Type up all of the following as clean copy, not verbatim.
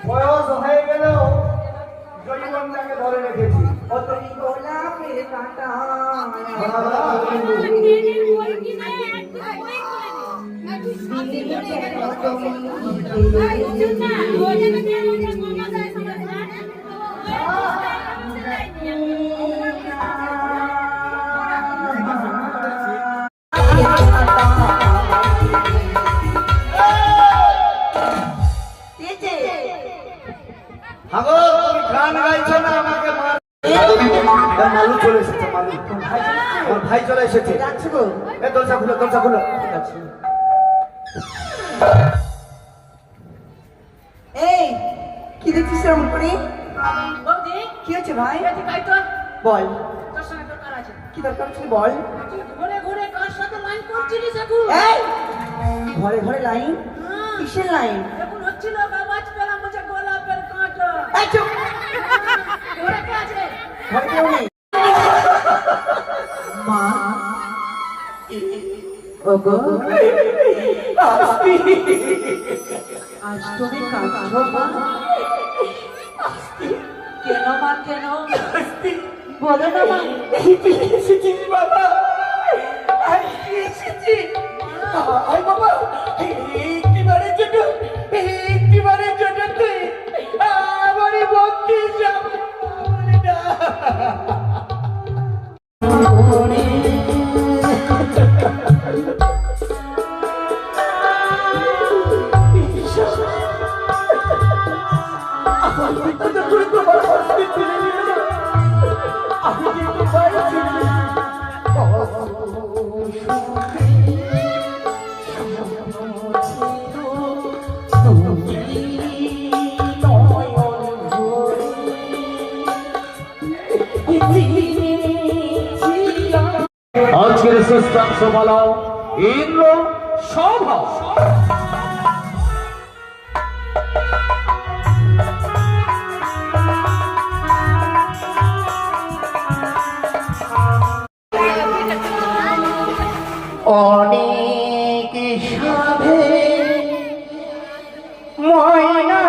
বয়স হয়ে গেলেও জৈবনটাকে ধরে রেখেছি। অতই গোলাপের কাঁটা মালু চলে এসেছে। মালু আমার ভাই চলে এসেছে। দরজা খুলো, দরজা খুলো। ঠিক আছে। এই কি দেখছিস এমন করে? কি হচ্ছে ভাই? বল কি দরকার ছিল বল। এই ঘরে ঘরে লাইন? কিসের লাইন? ঘরে কেউ নেই। মা ওগো আজ তুমি কাঁদছো মা? কেন মা কেন? বলো না মা। এসেছি বাবা, এসেছি বাবা। একটিবারের জন্য তুই আমারই বক্তি আজকের শ্রেষ্ঠাংশ বলো ইন্দ্র সভা। অনেক সাধে ময়না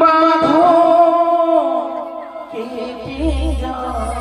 বাঁধো কেটে যায়